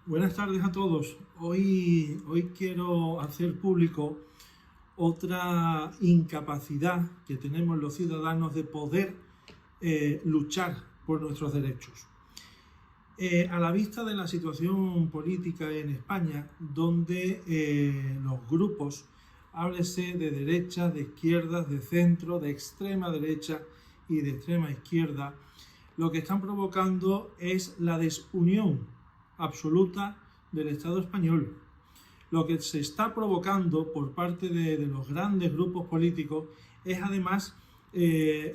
Buenas tardes a todos. Hoy quiero hacer público otra incapacidad que tenemos los ciudadanos de poder luchar por nuestros derechos. A la vista de la situación política en España, donde los grupos, háblese de derecha, de izquierdas, de centro, de extrema derecha y de extrema izquierda, lo que están provocando es la desunión absoluta del Estado español. Lo que se está provocando por parte de los grandes grupos políticos es además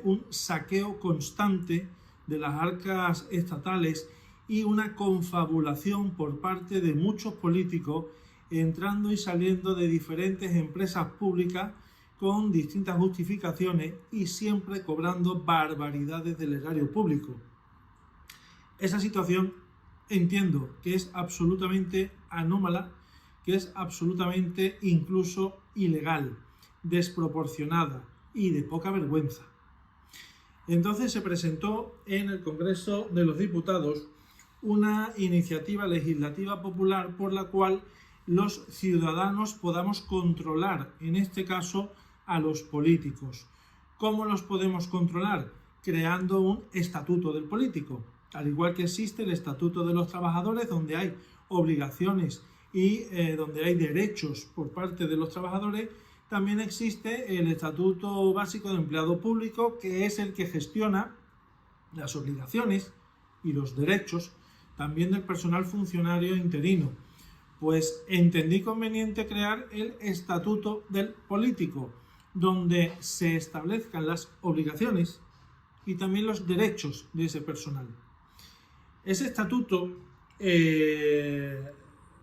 un saqueo constante de las arcas estatales y una confabulación por parte de muchos políticos entrando y saliendo de diferentes empresas públicas con distintas justificaciones y siempre cobrando barbaridades del erario público. Esa situación entiendo que es absolutamente anómala, que es absolutamente incluso ilegal, desproporcionada y de poca vergüenza. Entonces se presentó en el Congreso de los Diputados una iniciativa legislativa popular por la cual los ciudadanos podamos controlar, en este caso, a los políticos. ¿Cómo los podemos controlar? Creando un estatuto del político. Al igual que existe el Estatuto de los Trabajadores, donde hay obligaciones y donde hay derechos por parte de los trabajadores, también existe el Estatuto Básico de Empleado Público, que es el que gestiona las obligaciones y los derechos también del personal funcionario interino. Pues entendí conveniente crear el Estatuto del Político, donde se establezcan las obligaciones y también los derechos de ese personal. Ese estatuto,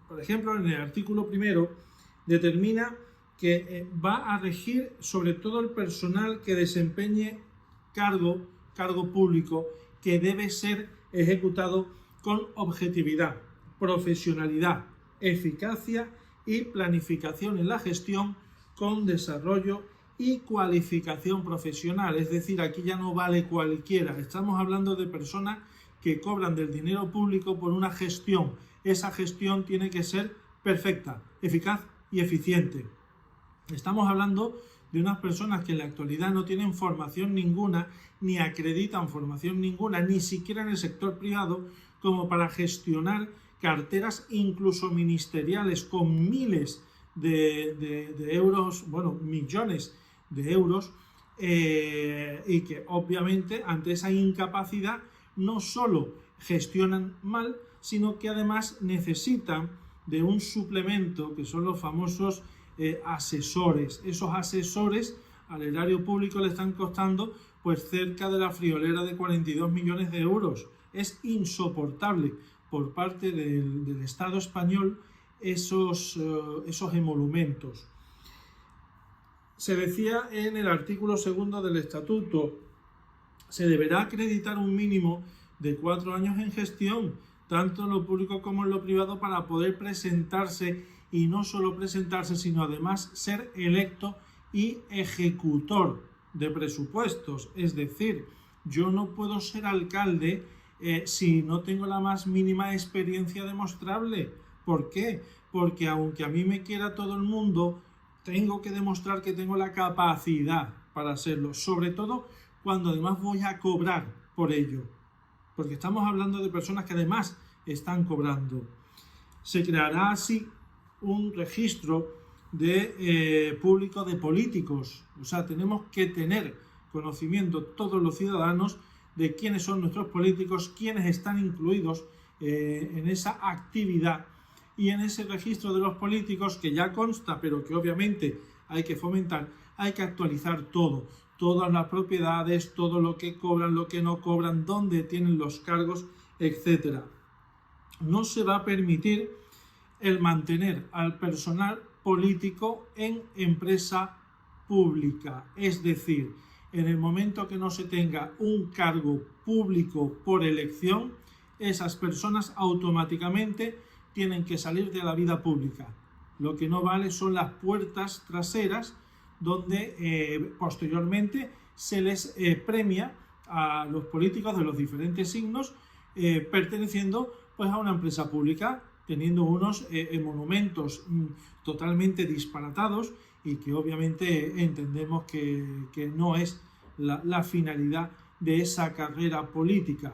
por ejemplo, en el artículo 1, determina que va a regir sobre todo el personal que desempeñe cargo público, que debe ser ejecutado con objetividad, profesionalidad, eficacia y planificación en la gestión, con desarrollo y cualificación profesional. Es decir, aquí ya no vale cualquiera, estamos hablando de personas que cobran del dinero público por una gestión. Esa gestión tiene que ser perfecta, eficaz y eficiente. Estamos hablando de unas personas que en la actualidad no tienen formación ninguna, ni acreditan formación ninguna, ni siquiera en el sector privado, como para gestionar carteras incluso ministeriales con miles de euros, millones de euros, y que obviamente ante esa incapacidad no solo gestionan mal, sino que además necesitan de un suplemento que son los famosos asesores. Esos asesores al erario público le están costando pues cerca de la friolera de 42 millones de euros. Es insoportable por parte del Estado español esos emolumentos. Se decía en el artículo 2 del Estatuto: se deberá acreditar un mínimo de 4 años en gestión, tanto en lo público como en lo privado, para poder presentarse, y no solo presentarse, sino además ser electo y ejecutor de presupuestos. Es decir, yo no puedo ser alcalde si no tengo la más mínima experiencia demostrable. ¿Por qué? Porque aunque a mí me quiera todo el mundo, tengo que demostrar que tengo la capacidad para hacerlo, sobre todo cuando además voy a cobrar por ello, porque estamos hablando de personas que además están cobrando. Se creará así un registro de público de políticos, o sea, tenemos que tener conocimiento todos los ciudadanos de quiénes son nuestros políticos, quiénes están incluidos en esa actividad, y en ese registro de los políticos, que ya consta, pero que obviamente hay que fomentar, hay que actualizar todo, todas las propiedades, todo lo que cobran, lo que no cobran, dónde tienen los cargos, etc. No se va a permitir el mantener al personal político en empresa pública. Es decir, en el momento que no se tenga un cargo público por elección, esas personas automáticamente tienen que salir de la vida pública. Lo que no vale son las puertas traseras, donde posteriormente se les premia a los políticos de los diferentes signos perteneciendo pues a una empresa pública. teniendo unos monumentos totalmente disparatados y que obviamente entendemos que no es la finalidad de esa carrera política.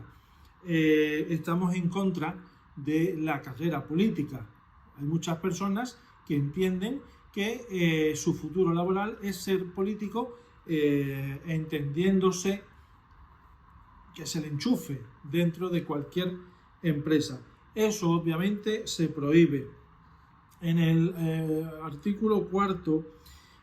Estamos en contra de la carrera política. Hay muchas personas que entienden que su futuro laboral es ser político, entendiéndose que es el enchufe dentro de cualquier empresa. Eso obviamente se prohíbe. En el artículo 4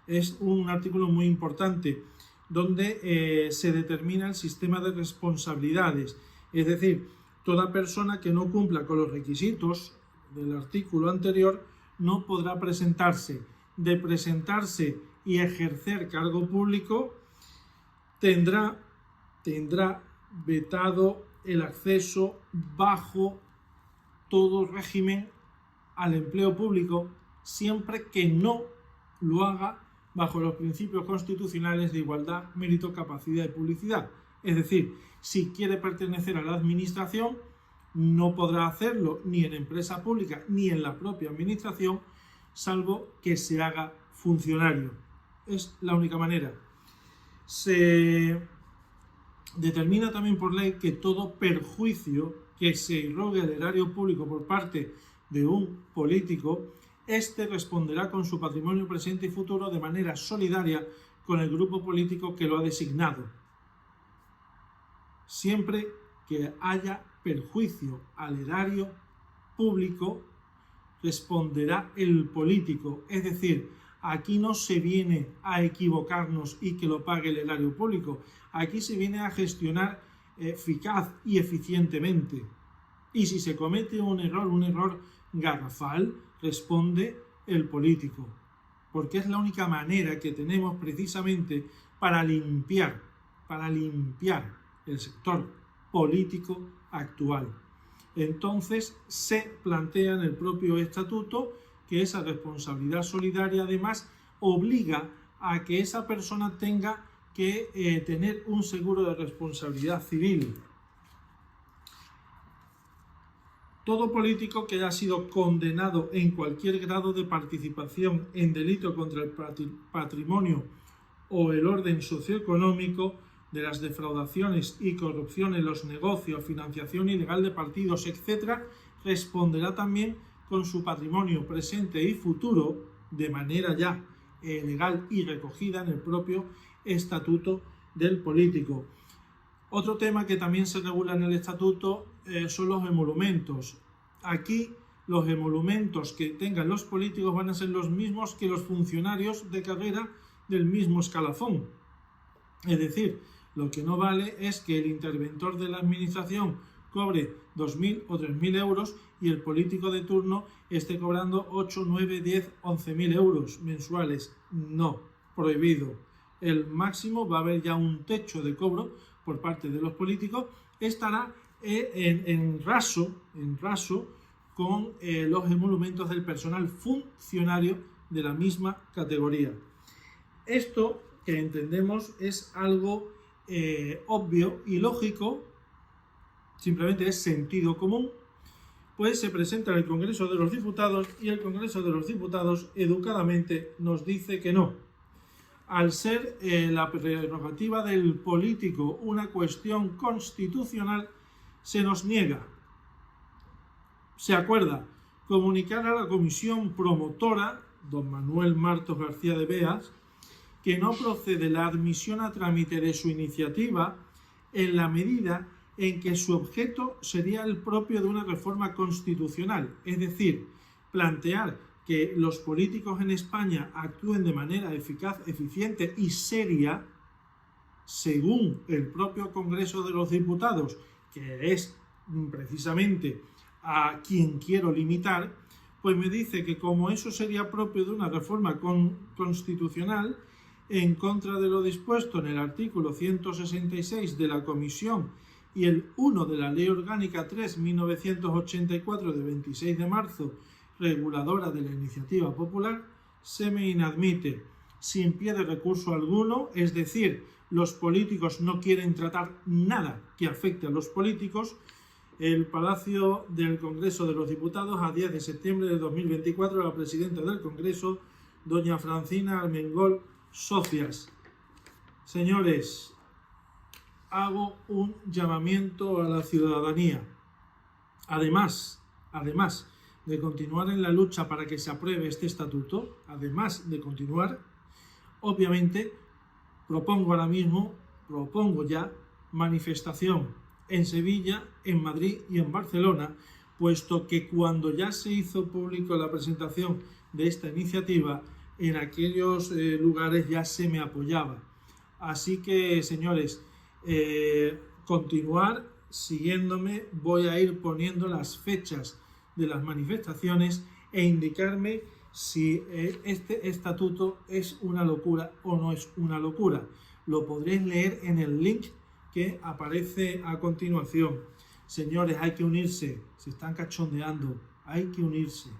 es un artículo muy importante donde se determina el sistema de responsabilidades. Es decir, toda persona que no cumpla con los requisitos del artículo anterior no podrá presentarse. De presentarse y ejercer cargo público tendrá vetado el acceso bajo todo régimen al empleo público, siempre que no lo haga bajo los principios constitucionales de igualdad, mérito, capacidad y publicidad. Es decir, si quiere pertenecer a la administración, no podrá hacerlo ni en empresa pública ni en la propia administración, salvo que se haga funcionario. Es la única manera. Se determina también por ley que todo perjuicio que se irrogue al erario público por parte de un político, éste responderá con su patrimonio presente y futuro de manera solidaria con el grupo político que lo ha designado. Siempre que haya perjuicio al erario público, responderá el político. Es decir, aquí no se viene a equivocarnos y que lo pague el erario público. Aquí se viene a gestionar eficaz y eficientemente. Y si se comete un error garrafal, responde el político. Porque es la única manera que tenemos precisamente para limpiar el sector político actual. Entonces se plantea en el propio estatuto que esa responsabilidad solidaria además obliga a que esa persona tenga que tener un seguro de responsabilidad civil. Todo político que haya sido condenado en cualquier grado de participación en delito contra el patrimonio o el orden socioeconómico, de las defraudaciones y corrupción en los negocios, financiación ilegal de partidos, etc., responderá también con su patrimonio presente y futuro de manera ya legal y recogida en el propio estatuto del político. Otro tema que también se regula en el estatuto son los emolumentos. Aquí los emolumentos que tengan los políticos van a ser los mismos que los funcionarios de carrera del mismo escalafón. Es decir, lo que no vale es que el interventor de la administración cobre 2.000 o 3.000 euros y el político de turno esté cobrando 8, 9, 10, 11.000 euros mensuales. No, prohibido. El máximo, va a haber ya un techo de cobro por parte de los políticos, estará en raso con los emolumentos del personal funcionario de la misma categoría. Esto que entendemos es algo obvio y lógico, simplemente es sentido común, pues se presenta en el Congreso de los Diputados y el Congreso de los Diputados educadamente nos dice que no. Al ser la prerrogativa del político una cuestión constitucional, se nos niega. Se acuerda comunicar a la comisión promotora, don Manuel Martos García de Beas, que no procede la admisión a trámite de su iniciativa en la medida en que su objeto sería el propio de una reforma constitucional, es decir, plantear que los políticos en España actúen de manera eficaz, eficiente y seria, según el propio Congreso de los Diputados, que es precisamente a quien quiero limitar, pues me dice que como eso sería propio de una reforma constitucional, en contra de lo dispuesto en el artículo 166 de la Comisión y el 1 de la Ley Orgánica 3/1984 de 26 de marzo, reguladora de la iniciativa popular, se me inadmite sin pie de recurso alguno, es decir, los políticos no quieren tratar nada que afecte a los políticos, el Palacio del Congreso de los Diputados, a 10 de septiembre de 2024, la presidenta del Congreso, doña Francina Armengol Socias. Señores, hago un llamamiento a la ciudadanía. Además de continuar en la lucha para que se apruebe este estatuto, además de continuar, obviamente, propongo ya manifestación en Sevilla, en Madrid y en Barcelona, puesto que cuando ya se hizo público la presentación de esta iniciativa, en aquellos lugares ya se me apoyaba. Así que, señores, continuar siguiéndome, voy a ir poniendo las fechas de las manifestaciones e indicarme si este estatuto es una locura o no es una locura. Lo podréis leer en el link que aparece a continuación. Señores, hay que unirse, se están cachondeando, hay que unirse.